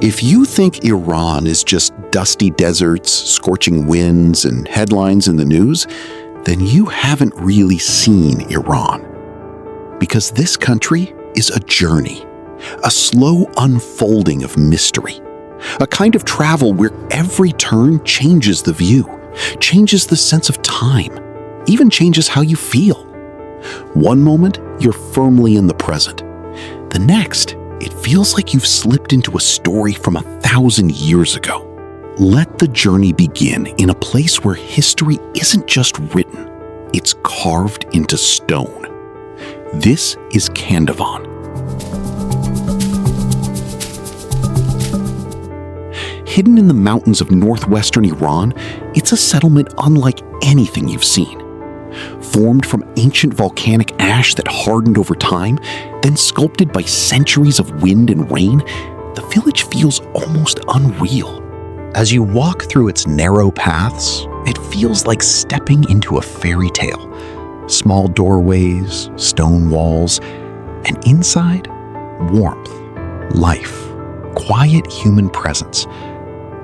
If you think Iran is just dusty deserts, scorching winds, and headlines in the news, then you haven't really seen Iran. Because this country is a journey, a slow unfolding of mystery, a kind of travel where every turn changes the view, changes the sense of time, even changes how you feel. One moment, you're firmly in the present. The next, it feels like you've slipped into a story from 1,000 years ago. Let the journey begin in a place where history isn't just written, it's carved into stone. This is Kandivon. Hidden in the mountains of northwestern Iran, it's a settlement unlike anything you've seen. Formed from ancient volcanic ash that hardened over time, then sculpted by centuries of wind and rain, the village feels almost unreal. As you walk through its narrow paths, it feels like stepping into a fairy tale. Small doorways, stone walls, and inside, warmth, life, quiet human presence.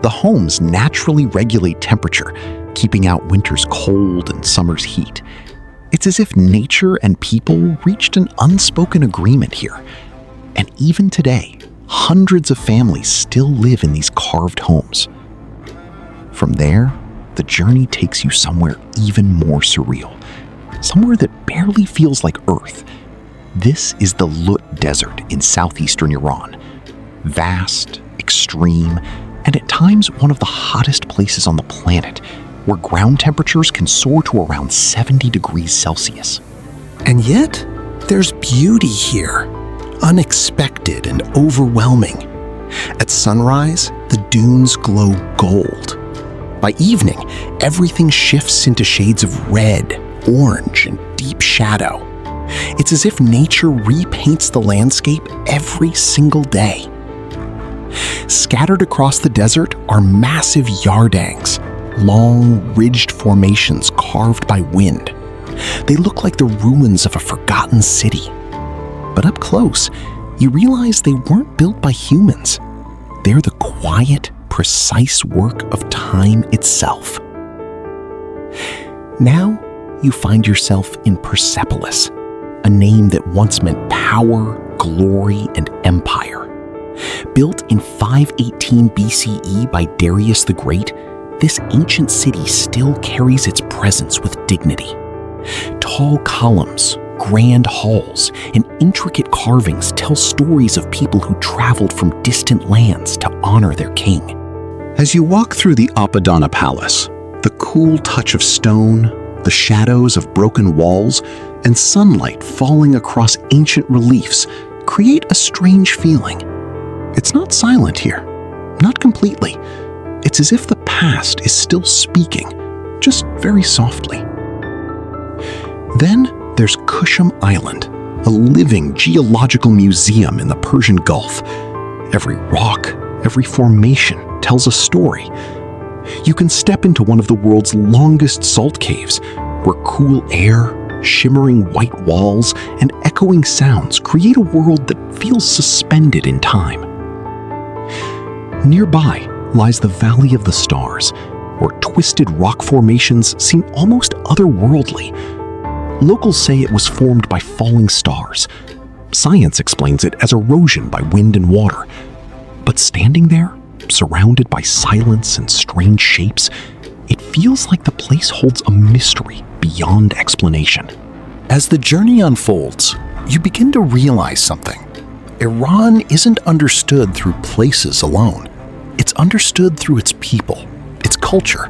The homes naturally regulate temperature, keeping out winter's cold and summer's heat. It's as if nature and people reached an unspoken agreement here. And even today, hundreds of families still live in these carved homes. From there, the journey takes you somewhere even more surreal, somewhere that barely feels like Earth. This is the Lut Desert in southeastern Iran. Vast, extreme, and at times one of the hottest places on the planet, where ground temperatures can soar to around 70 degrees Celsius. And yet, there's beauty here, unexpected and overwhelming. At sunrise, the dunes glow gold. By evening, everything shifts into shades of red, orange, and deep shadow. It's as if nature repaints the landscape every single day. Scattered across the desert are massive yardangs, long, ridged formations carved by wind. They look like the ruins of a forgotten city. But up close, you realize they weren't built by humans. They're the quiet, precise work of time itself. Now, you find yourself in Persepolis, a name that once meant power, glory, and empire. Built in 518 BCE by Darius the Great, this ancient city still carries its presence with dignity. Tall columns, grand halls, and intricate carvings tell stories of people who traveled from distant lands to honor their king. As you walk through the Apadana Palace, the cool touch of stone, the shadows of broken walls, and sunlight falling across ancient reliefs create a strange feeling. It's not silent here, not completely. It's as if the past is still speaking, just very softly. Then there's Kushum Island, a living geological museum in the Persian Gulf. Every rock, every formation tells a story. You can step into one of the world's longest salt caves, where cool air, shimmering white walls, and echoing sounds create a world that feels suspended in time. Nearby lies the Valley of the Stars, where twisted rock formations seem almost otherworldly. Locals say it was formed by falling stars. Science explains it as erosion by wind and water. But standing there, surrounded by silence and strange shapes, it feels like the place holds a mystery beyond explanation. As the journey unfolds, you begin to realize something. Iran isn't understood through places alone. It's understood through its people, its culture,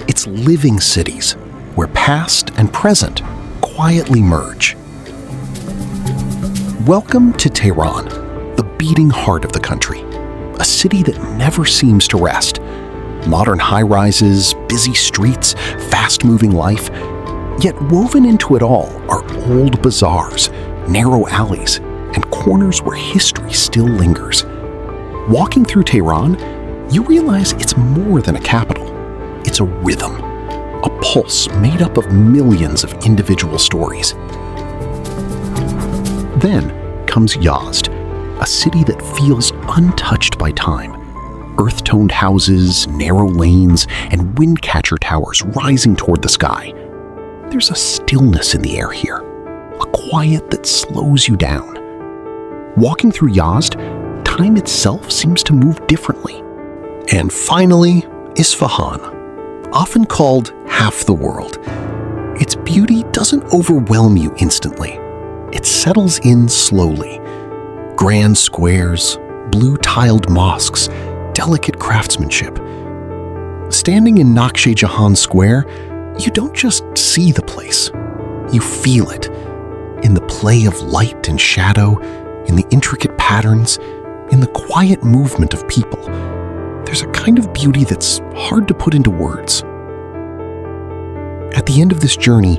its living cities, where past and present quietly merge. Welcome to Tehran, the beating heart of the country, a city that never seems to rest. Modern high-rises, busy streets, fast-moving life. Yet woven into it all are old bazaars, narrow alleys, and corners where history still lingers. Walking through Tehran, you realize it's more than a capital. It's a rhythm, a pulse made up of millions of individual stories. Then comes Yazd, a city that feels untouched by time, earth-toned houses, narrow lanes, and wind catcher towers rising toward the sky. There's a stillness in the air here, a quiet that slows you down. Walking through Yazd, time itself seems to move differently. And finally, Isfahan, often called half the world. Its beauty doesn't overwhelm you instantly. It settles in slowly. Grand squares, blue-tiled mosques, delicate craftsmanship. Standing in Nakhshe-Jahan Square, you don't just see the place. You feel it. In the play of light and shadow, in the intricate patterns, in the quiet movement of people. There's a kind of beauty that's hard to put into words. At the end of this journey,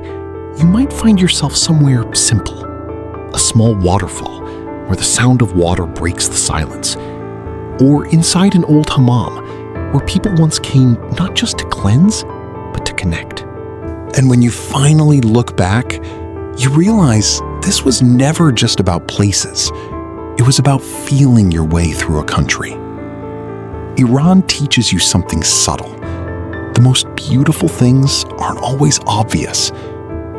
you might find yourself somewhere simple. A small waterfall where the sound of water breaks the silence. Or inside an old hammam where people once came not just to cleanse, but to connect. And when you finally look back, you realize this was never just about places. It was about feeling your way through a country. Iran teaches you something subtle. The most beautiful things aren't always obvious.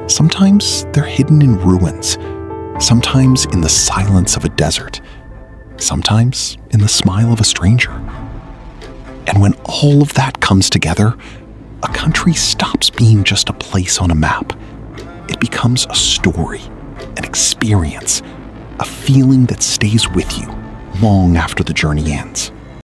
Sometimes they're hidden in ruins. Sometimes in the silence of a desert. Sometimes in the smile of a stranger. And when all of that comes together, a country stops being just a place on a map. It becomes a story, an experience, a feeling that stays with you long after the journey ends.